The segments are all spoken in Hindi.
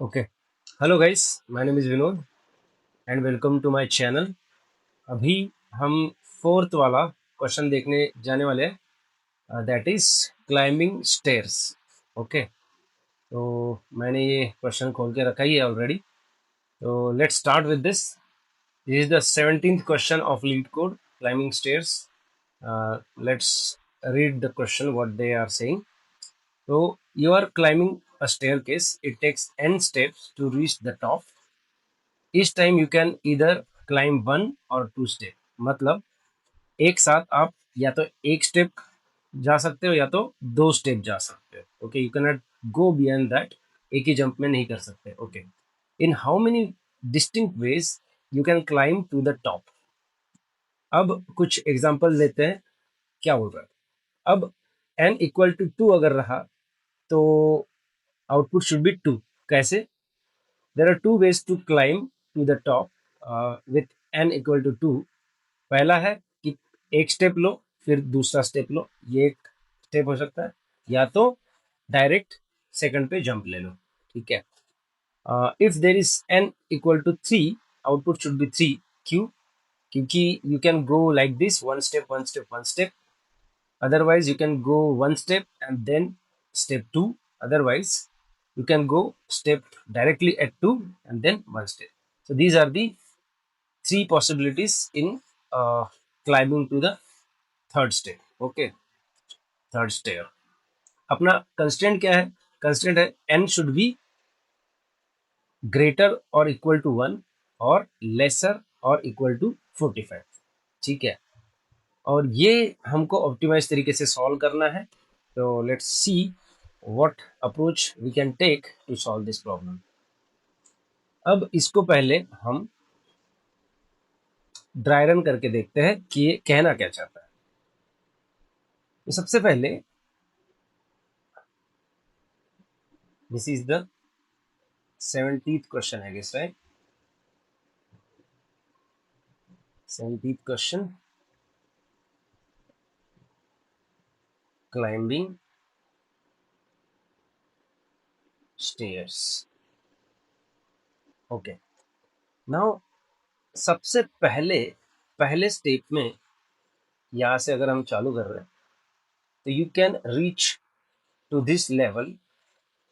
Okay. Hello guys, my name is Vinod and welcome to my channel. अभी हम फोर्थ वाला क्वेश्चन देखने जाने वाले हैं, that is climbing stairs. Okay, तो मैंने ये क्वेश्चन खोल के रखा ही है ऑलरेडी। तो let's start with this. This is the 17th question of leet code climbing stairs. Let's read the question what they are saying. So you are climbing a staircase. It takes n steps to reach the top. इस टाइम यू कैन इधर क्लाइंब 1 और 2 स्टेप। मतलब एक साथ आप या तो एक स्टेप जा सकते हो या तो 2 स्टेप जा सकते हो। Okay, you can not go beyond that. एक ही जंप में नहीं कर सकते। Okay, in how many distinct ways you can climb to the top. अब कुछ एग्जांपल लेते हैं, क्या बोल रहा है। अब n इक्वल टू 2 अगर रहा तो आउटपुट शुड बी 2। कैसे? There are 2 ways to climb to the top with n equal to 2। पहला है कि एक स्टेप लो फिर दूसरा स्टेप लो, ये एक स्टेप हो सकता है, या तो डायरेक्ट सेकंड पे जंप ले लो। ठीक है। If there is n equal to 3, output should be 3। क्यों? क्योंकि you can go like this, one step one step one step. Otherwise you can go one step and then step 2. Otherwise you can go step directly at 2 and then one step. So these are the three possibilities in climbing to the third step. Okay, third stair. अपना कंस्टेंट क्या है? कंस्टेंट है n शुड बी ग्रेटर और इक्वल टू 1 और लेसर और इक्वल टू 45। ठीक है, और ये हमको ऑप्टिमाइज तरीके से सॉल्व करना है। तो let's see what approach we can take to solve this problem. अब इसको पहले हम ड्राई रन करके देखते हैं कि ये कहना क्या चाहता है। तो सबसे पहले this is the 17th question I guess, right? 17th question, climbing stairs. Okay, now सबसे पहले पहले स्टेप में यहाँ से अगर हम चालू कर रहे हैं तो you can reach to this level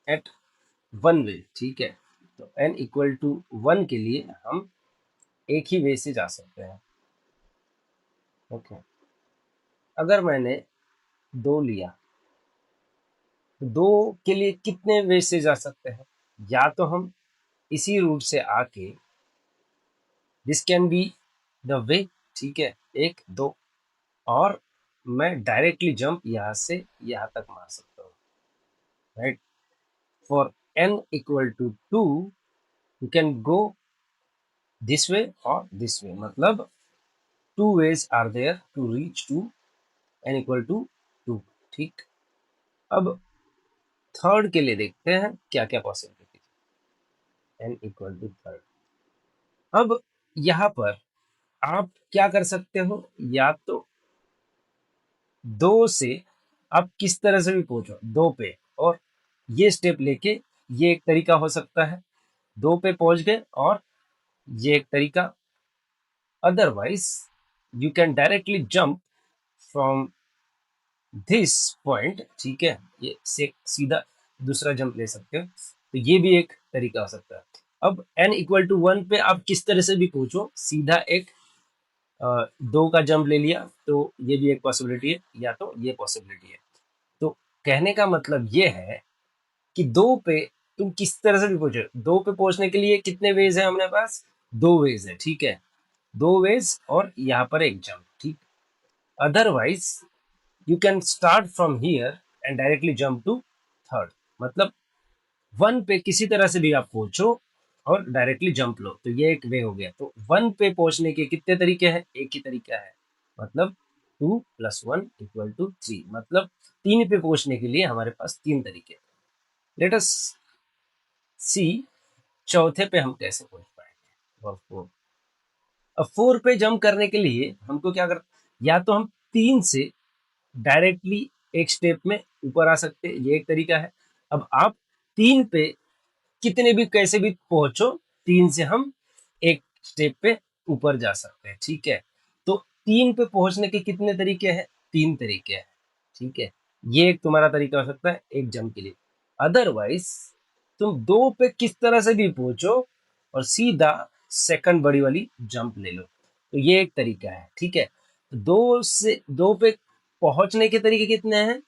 at one way. ठीक है, तो n इक्वल टू 1 के लिए हम एक ही वे से जा सकते हैं। ओके, अगर मैंने 2 लिया तो 2 के लिए कितने वे से जा सकते हैं? या तो हम इसी रूट से आके, this can be the way. ठीक है, 1 2, और मैं डायरेक्टली जंप यहाँ से यहाँ तक मार सकता हूँ, right? For n equal to 2 you can go this way और दिस वे। मतलब 2 ways are there to reach to n equal to 2। ठीक, अब थर्ड के लिए देखते हैं क्या क्या possibility. n equal to third. अब यहाँ पर आप क्या कर सकते हो, या तो 2 से आप किस तरह से भी पहुंचो 2 पे, और ये स्टेप लेके, ये एक तरीका हो सकता है। 2 पे पहुंच गए और ये एक तरीका। Otherwise you can directly jump from this point. ठीक है, ये से सीधा दूसरा जंप ले सकते हो, तो ये भी एक तरीका हो सकता है। अब n इक्वल टू 1 पे आप किस तरह से भी पहुंचो, सीधा एक 2 का जंप ले लिया, तो ये भी एक पॉसिबिलिटी है, या तो ये पॉसिबिलिटी है। तो कहने का मतलब ये है कि 2 पे तुम किस तरह से भी पहुंचो। 2 पे पहुंचने के लिए कितने वेज है हमारे पास? 2 वेज है। ठीक है, 2 वेज और यहाँ पर एक जंप। ठीक, otherwise you can start from here and directly jump to third. मतलब 1 पे किसी तरह से भी आप पहुंचो और डायरेक्टली जंप लो, तो ये एक वे हो गया। तो 1 पे पहुंचने के कितने तरीके हैं? एक ही तरीका है। मतलब 2 + 1 = 3। मतलब 3 पे पहुंचने के लिए हमारे पास 3 तरीके। लेट अस सी चौथे पे हम कैसे पहुंच पाएंगे, और 4। अब 4 पे जंप करने के लिए हमको क्या कर, या तो हम 3 से डायरेक्टली एक स्टेप में ऊपर आ सकते हैं, ये एक तरीका है। अब आप 3 पे कितने भी कैसे भी पहुंचो, 3 से हम एक स्टेप पे ऊपर जा सकते हैं, ठीक है। तो 3 पे पहुंचने के कितने तरीके हैं? 3 तरीके हैं, ठीक है। ये एक तुम्हारा तरीका हो सकता है एक जंप के लिए। अदरवाइज तुम 2 पे किस तरह से भी पहुंचो और सीधा सेकंड बड़ी वाली जंप ले लो, तो ये एक तरीका है, ठीक है। 2 पे पहुंचने के तरीके कितने हैं?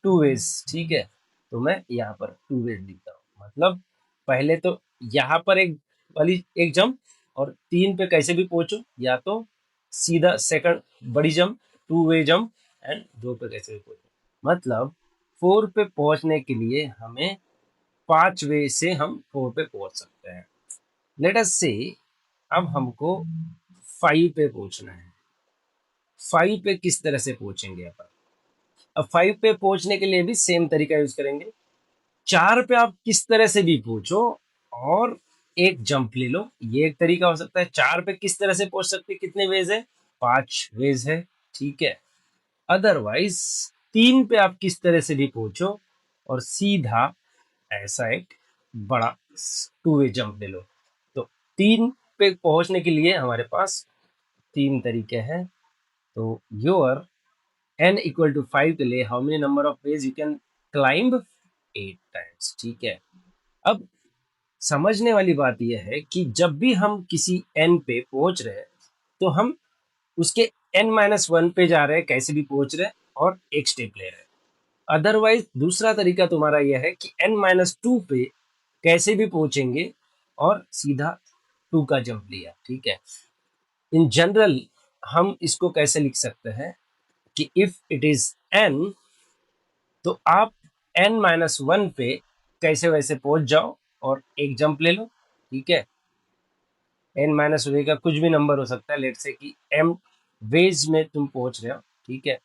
2 वेज, ठीक है। तो मैं यहाँ पर 2 वेज लिखता हूँ, मतलब पहले तो यहाँ पर एक जंप, और 3 पे कैसे भी पहुंचो, या तो सीधा सेकंड बड़ी जंप, 2 वे जंप, एंड 2 पे कैसे भी पहुंचो। मतलब 4 पे पहुंचने के लिए हमें 5 वे से हम 4 पे पहुंच सकते हैं। लेट अस से अब हमको 5 पे पहुंचना है। 5 पे किस तरह से पहुंचेंगे अपन? अब 5 पे पहुंचने के लिए भी सेम तरीका यूज करेंगे। 4 पे आप किस तरह से भी पहुंचो और एक जंप ले लो, ये एक तरीका हो सकता है। 4 पे किस तरह से पहुंच सकते, कितने वेज है? 5 वेज है, ठीक है। अदरवाइज 3 पे आप किस तरह से भी पहुंचो और सीधा ऐसा एक बड़ा 2 वे जंप ले लो। तो 3 पे पहुंचने के लिए हमारे पास 3 तरीके हैं। तो योर n इक्वल टू 5 के लिए how many number of veg you can climb? 8 times, ठीक है। अब समझने वाली बात यह है कि जब भी हम किसी n पे पहुंच रहे हैं, तो हम उसके n-1 पे जा रहे हैं, कैसे भी पहुंच रहे हैं, और एक स्टेप ले रहे हैं। अदरवाइज दूसरा तरीका तुम्हारा यह है कि n-2 पे कैसे भी पहुंचेंगे और सीधा 2 का जंप लिया, ठीक है। इन जनरल हम इसको कैसे लिख सकते हैं कि इफ इट इज n, तो आप n-1 पे कैसे वैसे पहुंच जाओ और एक जंप ले लो, ठीक है। n-वे का कुछ भी नंबर हो सकता है, लेट से कि m वेज में तुम पहुंच रहे हो, ठीक है।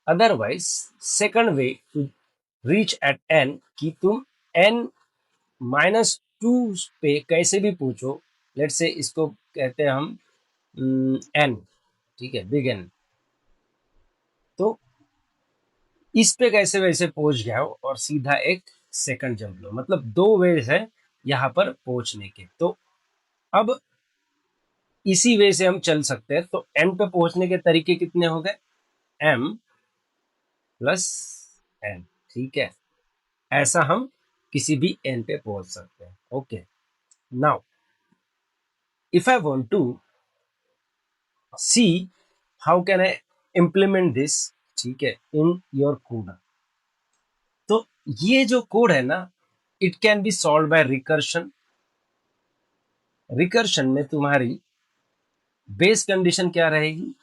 Otherwise second way to reach at n कि तुम n-2 पे कैसे भी पहुंचो, लेट से इसको कहते हैं हम n, ठीक है, बिग n। तो इस पे कैसे वैसे पहुंच गया हो और सीधा एक सेकंड जंप लो, मतलब 2 वेज है यहाँ पर पहुंचने के। तो अब इसी वे से हम चल सकते हैं। तो n पे पहुंचने के तरीके कितने हो गए? m प्लस n, ठीक है। ऐसा हम किसी भी n पे पहुंच सकते हैं, okay. Now if I want to see how can I implement this, ठीक है, इन योर कोड। तो ये जो कोड है ना, it can be solve by recursion. Recursion में तुम्हारी बेस कंडीशन क्या रहेगी?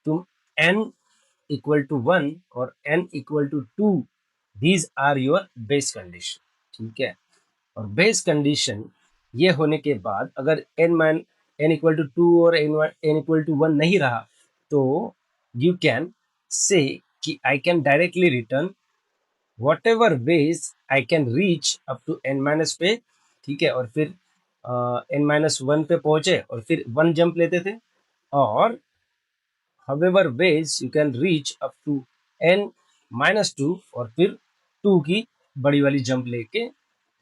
तुम n इक्वल टू 1 और n equal to 2, these are your base condition, ठीक है। और बेस कंडीशन ये होने के बाद अगर n इक्वल टू 2 और n इक्वल टू 1 नहीं रहा, तो यू कैन से कि आई can directly return whatever ways I can reach up to n-, पे, ठीक है। और फिर n-1 पे पहुंचे और फिर 1 जंप लेते थे, और however ways you can reach up to n-2 और फिर 2 की बड़ी वाली जंप लेके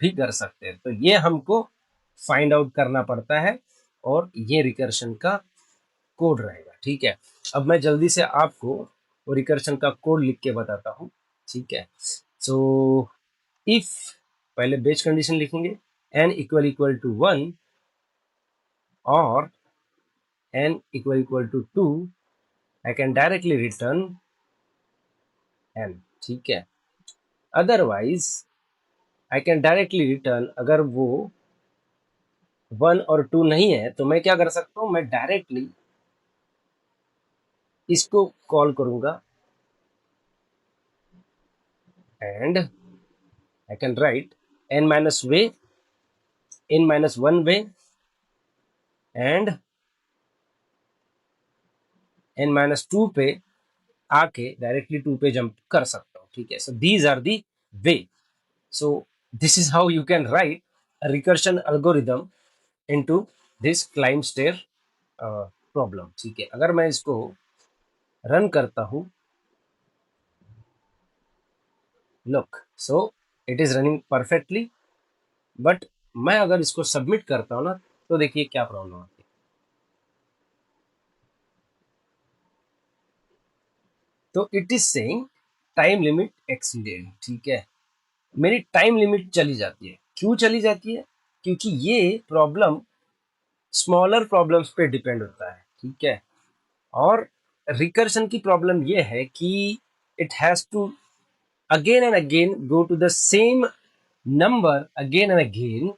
भी कर सकते हैं। तो ये हमको फाइंड आउट करना पड़ता है, और ये रिकर्शन का कोड रहेगा, ठीक है। अब मैं जल्दी से आपको वो रिकर्शन का कोड लिख के बताता हूँ, ठीक है। सो इफ पहले बेस कंडीशन लिखेंगे n इक्वल टू 1 और n equal to 2, I can directly return n, ठीक है। Otherwise I can directly return, अगर वो 1 और 2 नहीं है, तो मैं क्या कर सकता हूँ, मैं डायरेक्टली इसको कॉल करूंगा and I can write n-1 way and n-2 पे आके डायरेक्टली 2 पे जंप कर सकता हूँ, ठीक है। So these are the way. So this is how you can write a recursion algorithm into this climb stair problem, ठीक है। अगर मैं इसको रन करता हूँ, look, so it is running perfectly, but मैं अगर इसको सबमिट करता हूँ ना, तो देखिए क्या प्रॉब्लम आती है। तो it is saying time limit exceeded, ठीक है, मेरी टाइम लिमिट चली जाती है। क्यों चली जाती है? क्योंकि ये प्रॉब्लम स्मॉलर प्रॉब्लम्स पे डिपेंड होता है, ठीक है। और रिकर्शन की प्रॉब्लम ये है कि it has to again and again go to the same number again and again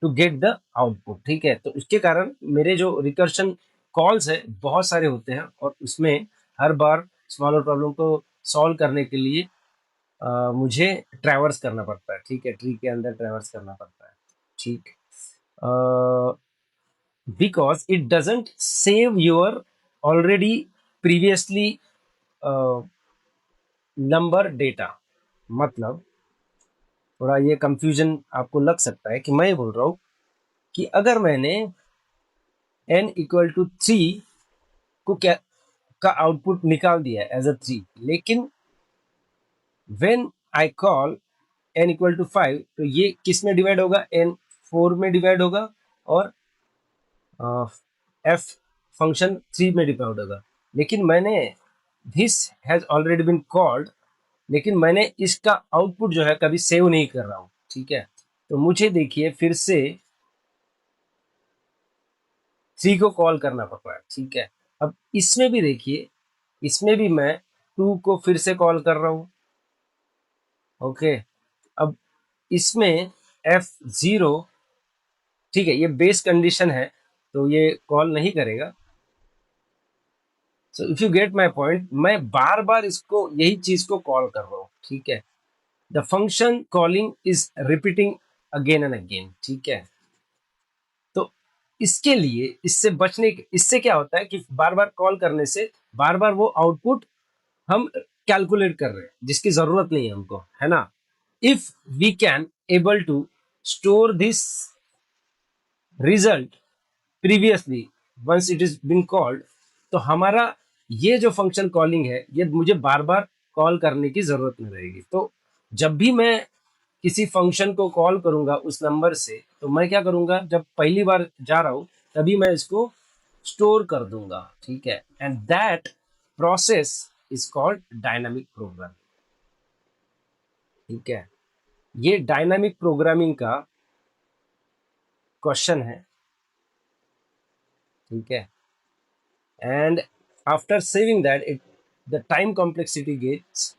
to get the output, ठीक है। तो उसके कारण मेरे जो रिकर्शन कॉल्स है बहुत सारे होते हैं, और उसमें हर बार स्मॉलर प्रॉब्लम को सॉल्व करने के लिए मुझे ट्रैवर्स करना पड़ता है, ठीक है, ट्री के अंदर ट्रैवर्स करना पड़ता है, ठीक। Because it doesn't save your already previously number data. मतलब थोड़ा ये कंफ्यूजन आपको लग सकता है कि मैं ये बोल रहा हूँ कि अगर मैंने n इक्वल टू 3 को क्या का आउटपुट निकाल दिया एज अ 3, लेकिन when I call n equal to 5, तो ये किस में डिवाइड होगा? n 4 में डिवाइड होगा, और f फंक्शन 3 में डिवाइड होगा। लेकिन मैंने this has already been called, लेकिन मैंने इसका आउटपुट जो है कभी सेव नहीं कर रहा हूँ, ठीक है। तो मुझे देखिए फिर से 3 को कॉल करना पड़ रहा है, ठीक है। अब इसमें भी देखिए, इसमें भी मैं 2 को फिर से कॉल कर रहा हूँ, ओके। अब इसमें F0, ठीक है, ये बेस कंडीशन है तो ये कॉल नहीं करेगा। So if you get my point, मैं बार बार इसको यही चीज को कॉल कर रहा हूँ, ठीक है। The function calling is repeating again and again, ठीक है। तो इसके लिए, इससे बचने के, इससे क्या होता है कि बार बार कॉल करने से बार बार वो आउटपुट हम कैलकुलेट कर रहे हैं जिसकी जरूरत नहीं है हमको, है ना। If we can able to store this result previously once it is been called, तो हमारा ये जो फंक्शन कॉलिंग है ये मुझे बार बार कॉल करने की जरूरत नहीं रहेगी। तो जब भी मैं किसी फंक्शन को कॉल करूंगा उस नंबर से, तो मैं क्या करूंगा, जब पहली बार जा रहा हूं तभी मैं इसको स्टोर कर दूंगा, ठीक है। And that process is called dynamic program, ठीक है। ये डायनामिक प्रोग्रामिंग का क्वेश्चन है, ठीक है। And after saving that, it the time complexity gets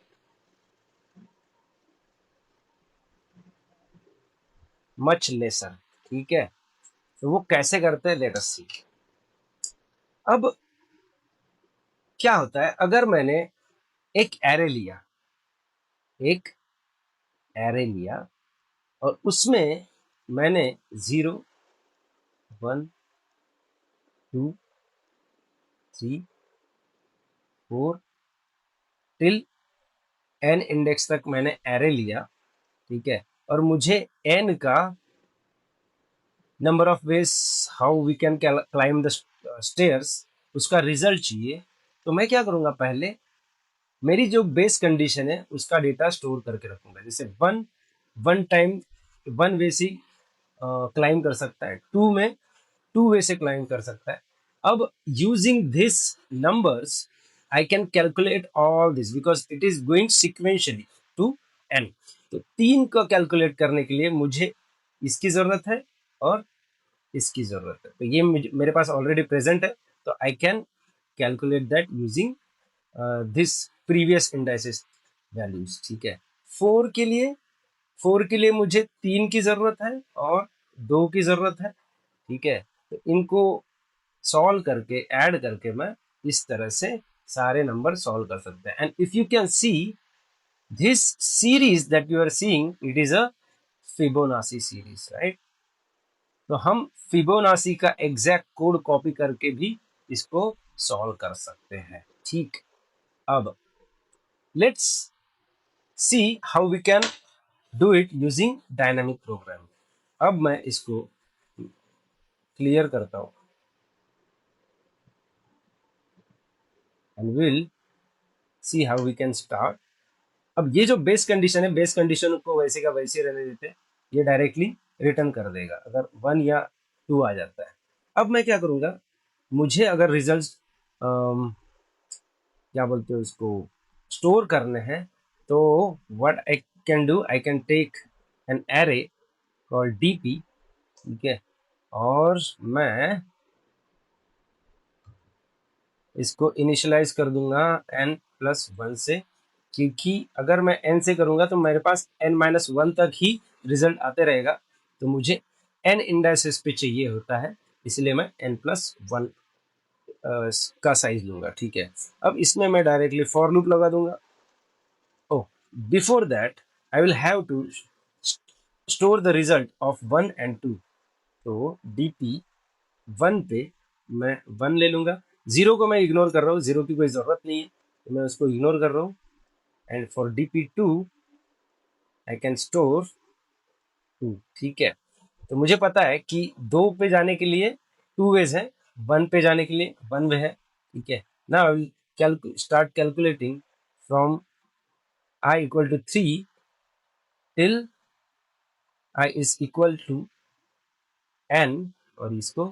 much lesser, ठीक है। तो वो कैसे करते हैं, लेट अस सी। अब क्या होता है, अगर मैंने एक एरे लिया, एक एरे लिया, और उसमें मैंने 0, 1, 2, 3, 4 टिल n इंडेक्स तक मैंने एरे लिया, ठीक है। और मुझे n का number of ways how we can climb the stairs, उसका रिजल्ट चाहिए। तो मैं क्या करूंगा, पहले मेरी जो बेस कंडीशन है उसका डेटा स्टोर करके रखूंगा। जैसे one, one time one way से क्लाइम कर सकता है, टू में टू वे से क्लाइम कर सकता है। अब using this numbers I can calculate all this because it is going sequentially to n. तो 3 का कैलकुलेट करने के लिए मुझे इसकी जरूरत है और इसकी जरूरत है। तो ये मेरे पास ऑलरेडी प्रेजेंट है, तो आई can calculate that using this previous indices values, ठीक है। फोर के लिए, फोर के लिए मुझे 3 की जरूरत है और 2 की जरूरत है, ठीक है। तो इनको सॉल्व करके, ऐड करके मैं इस तरह से सारे नंबर सॉल्व कर सकते हैं। And if you can see this series that you are seeing, it is a Fibonacci series, right. तो हम फिबोनाची का एग्जैक्ट कोड कॉपी करके भी इसको सॉल्व कर सकते हैं, ठीक। अब let's see how we can do it using dynamic program. अब मैं इसको क्लियर करता हूं and will see how we can start. अब ये जो बेस कंडीशन है, बेस कंडीशन को वैसे का वैसे रहने देते हैं, ये डायरेक्टली रिटर्न कर देगा अगर 1 या 2 आ जाता है। अब मैं क्या करूँगा, मुझे अगर रिजल्ट क्या बोलते हो उसको स्टोर करने हैं, तो what I can do, I can take an array called DP, ठीक है, और मैं इसको इनिशियलाइज कर दूंगा n+1 से, क्योंकि अगर मैं n से करूंगा तो मेरे पास n-1 तक ही रिजल्ट आते रहेगा, तो मुझे n इंडाइसेस पे चाहिए होता है, इसलिए मैं n+1 का साइज लूंगा, ठीक है। अब इसमें मैं डायरेक्टली फॉर लूप लगा दूंगा। Oh, before that I will have to store the result of 1 and 2, तो dp 1 पे मैं 1 ले लूंगा, 0 को मैं इग्नोर कर रहा हूँ, 0 की कोई ज़रूरत नहीं है, तो मैं उसको इग्नोर कर रहा हूँ। And for dp2 I can store 2, ठीक है। तो मुझे पता है कि 2 पे जाने के लिए 2 वेज है, 1 पे जाने के लिए 1 वे है, ठीक है। Now I will start calculating from i equal to 3 till i is equal to n, और इसको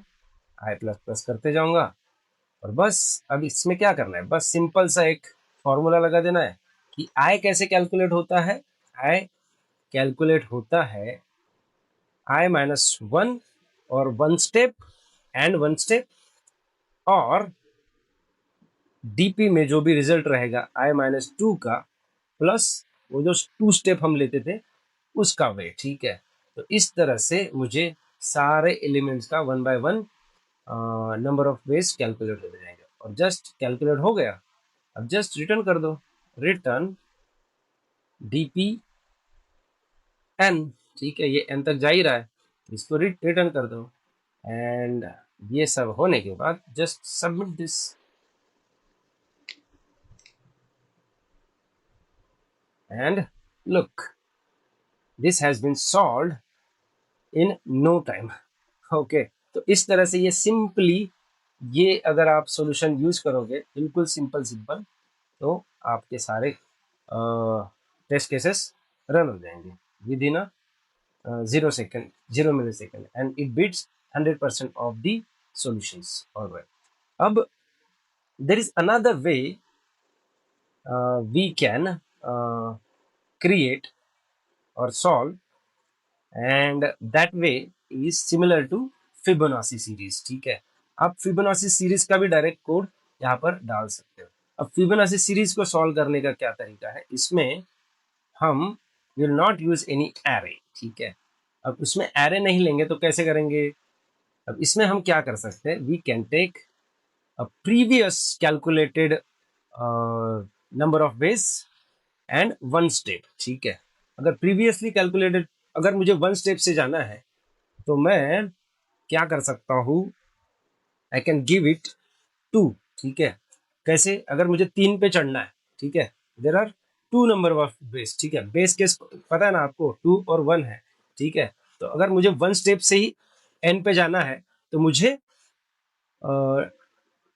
i प्लस प्लस करते जाऊंगा। और बस अब इसमें क्या करना है, बस सिंपल सा एक फॉर्मूला लगा देना है कि आई कैसे कैलकुलेट होता है। आई कैलकुलेट होता है i-1 और 1 स्टेप एंड 1 स्टेप, और डीपी में जो भी रिजल्ट रहेगा i-2 का प्लस वो जो 2 स्टेप हम लेते थे उसका वे, ठीक है। तो इस तरह से मुझे सारे एलिमेंट्स का 1 बाय 1 नंबर ऑफ वेज कैलकुलेट हो जाएगा, और जस्ट कैलकुलेट हो गया। अब जस्ट रिटर्न कर दो, रिटर्न डीपी एन, ठीक है, ये एन तक जा ही रहा है, इसको रिटर्न कर दो। एंड ये सब होने के बाद just submit this, and look, this has been solved in no time. Okay, तो इस तरह से ये सिंपली, ये अगर आप सॉल्यूशन यूज करोगे बिल्कुल सिंपल सिंपल, तो आपके सारे टेस्ट केसेस रन हो जाएंगे within 0 second, 0 millisecond, and it beats 100% of the solutions. All right. अब there is another way we can create or solve, and that way is similar to Fibonacci series, ठीक है। आप Fibonacci सीरीज का भी डायरेक्ट कोड यहाँ पर डाल सकते हो। अब Fibonacci सीरीज को सॉल्व करने का क्या तरीका है, इसमें हम will not use any array, ठीक है। अब उसमें एरे नहीं लेंगे तो कैसे करेंगे, अब इसमें हम क्या कर सकते हैं, we can take a previous calculated number of ways and 1 step, ठीक है। अगर प्रीवियसली कैलकुलेटेड, अगर मुझे 1 स्टेप से जाना है तो मैं क्या कर सकता हूँ, आई कैन गिव इट 2, ठीक है। कैसे, अगर मुझे 3 पे चढ़ना है, ठीक है, there are 2 number of base, ठीक है, बेस केस पता है ना आपको, 2 और 1 है, ठीक है। तो अगर मुझे 1 स्टेप से ही n पे जाना है तो मुझे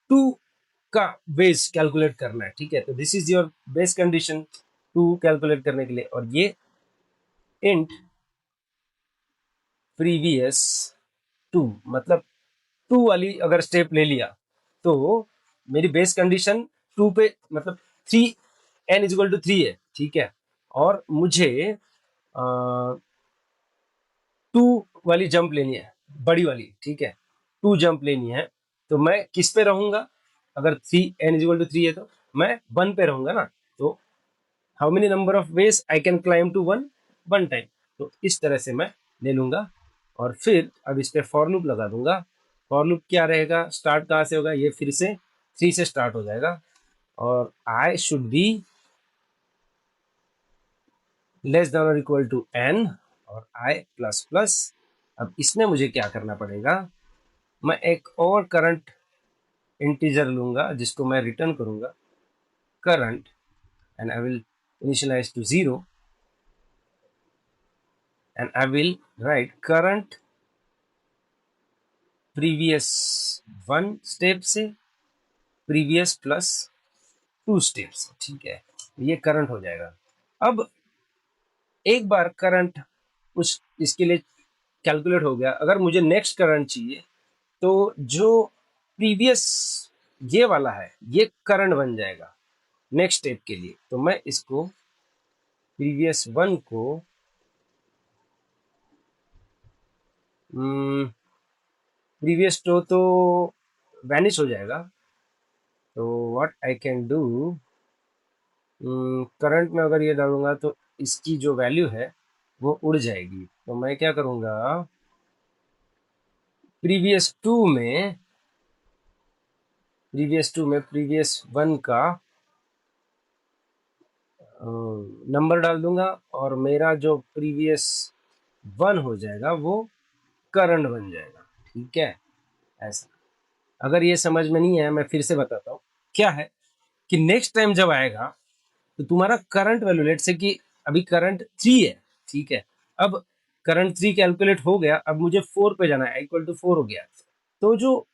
2 का बेस कैलकुलेट करना है, ठीक है। तो this is your base condition 2 calculate करने के लिए, और ये इंट प्रीवियस 2, मतलब 2 वाली अगर स्टेप ले लिया तो मेरी बेस कंडीशन 2 पे, मतलब 3, n इज इक्वल टू 3 है, ठीक है। और मुझे 2 वाली जंप लेनी है, बड़ी वाली, ठीक है, 2 जंप लेनी है, तो मैं किस पे रहूंगा, अगर 3, n इज इक्वल टू 3 है तो मैं 1 पे रहूंगा ना। तो how many number of ways I can climb to 1, 1 time, तो इस तरह से मैं ले लूंगा। और फिर अब इस पे फॉर लूप लगा दूंगा। फॉर लूप क्या रहेगा, स्टार्ट कहाँ से होगा, ये फिर से 3 से स्टार्ट हो जाएगा, और I should be less than और इक्वल टू n, और i प्लस प्लस। अब इसमें मुझे क्या करना पड़ेगा, मैं एक और करंट इंटीजर लूंगा जिसको मैं रिटर्न करूंगा current, and I will initialise to 0, and I will write current previous 1 step से previous प्लस 2 स्टेप्स, ठीक है, ये करंट हो जाएगा। अब एक बार करंट उस इसके लिए कैलकुलेट हो गया। अगर मुझे नेक्स्ट करंट चाहिए तो जो प्रीवियस ये वाला है ये करंट बन जाएगा नेक्स्ट स्टेप के लिए। तो मैं इसको प्रीवियस वन को प्रीवियस तो वैनिश हो जाएगा। तो what I can do, current में अगर ये डालूंगा तो इसकी जो वैल्यू है वो उड़ जाएगी। तो मैं क्या करूंगा, प्रीवियस टू में प्रीवियस वन का नंबर डाल दूंगा और मेरा जो प्रीवियस वन हो जाएगा वो करंट बन जाएगा। ठीक है, ऐसा। अगर ये समझ में नहीं आया मैं फिर से बताता हूँ। क्या है कि नेक्स्ट टाइम जब आएगा तो तुम्हारा करंट वैल्यू, लेट से कि अभी करंट 3 है, ठीक है, अब करंट 3 कैलकुलेट हो गया, अब मुझे 4 पे जाना है, इक्वल टू 4 हो गया। तो जो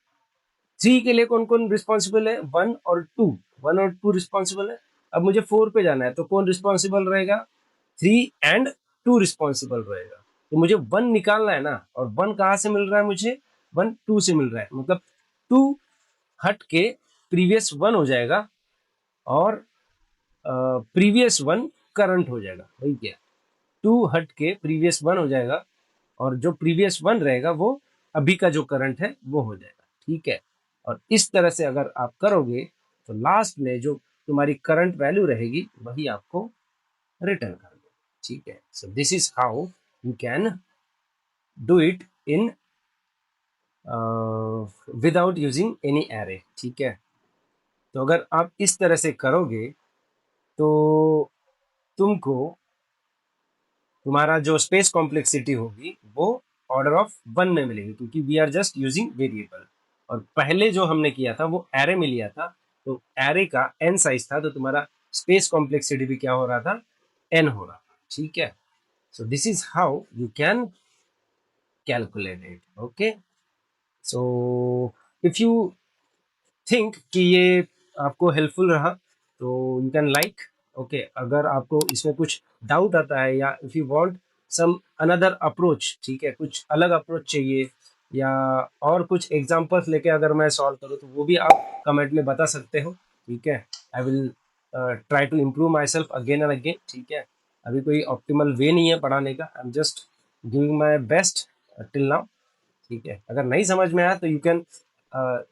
3 के लिए कौन कौन रिस्पॉन्सिबल है, 1 और 2 रिस्पॉन्सिबल है। अब मुझे 4 पे जाना है तो कौन रिस्पॉन्सिबल रहेगा, 3 और 2 रिस्पॉन्सिबल रहेगा। तो मुझे 1 निकालना है ना, और 1 कहाँ से मिल रहा है मुझे, 1 2 से मिल रहा है, मतलब 2 हट के प्रीवियस 1 हो जाएगा और प्रीवियस 1 करंट हो जाएगा। वही क्या, 2 हट के प्रीवियस 1 हो जाएगा और जो प्रीवियस 1 रहेगा वो अभी का जो करंट है वो हो जाएगा। ठीक है, और इस तरह से अगर आप करोगे तो लास्ट में जो तुम्हारी करंट वैल्यू रहेगी वही आपको रिटर्न कर दो। ठीक है, सो this is how you can do it in without using any array. ठीक है, तो अगर आप इस तरह से करोगे तो तुमको तुम्हारा जो स्पेस कॉम्प्लेक्सिटी होगी वो ऑर्डर ऑफ 1 में मिलेगी, क्योंकि we are just using variable. और पहले जो हमने किया था वो एरे में लिया था, तो एरे का n साइज था, तो तुम्हारा स्पेस कॉम्प्लेक्सिटी भी क्या हो रहा था, n हो रहा था। ठीक है, सो this is how you can calculate it. Okay, so if you think कि ये आपको हेल्पफुल रहा तो यू कैन लाइक। ओके, अगर आपको इसमें कुछ डाउट आता है या if you want some another approach, ठीक है, कुछ अलग अप्रोच चाहिए या और कुछ एग्जांपल्स लेके अगर मैं सॉल्व करूँ तो वो भी आप कमेंट में बता सकते हो। ठीक है, I will try to improve myself again and again. ठीक है, अभी कोई ऑप्टिमल वे नहीं है पढ़ाने का, I am just giving my best till now. ठीक है, अगर नहीं समझ में आया तो यू कैन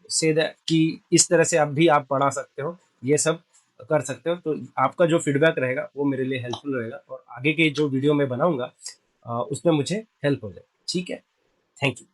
से दैट कि इस तरह से आप पढ़ा सकते हो, ये सब कर सकते हो। तो आपका जो फीडबैक रहेगा वो मेरे लिए हेल्पफुल रहेगा और आगे के जो वीडियो मैं बनाऊंगा उसमें मुझे हेल्प हो जाएगी। ठीक है, थैंक यू।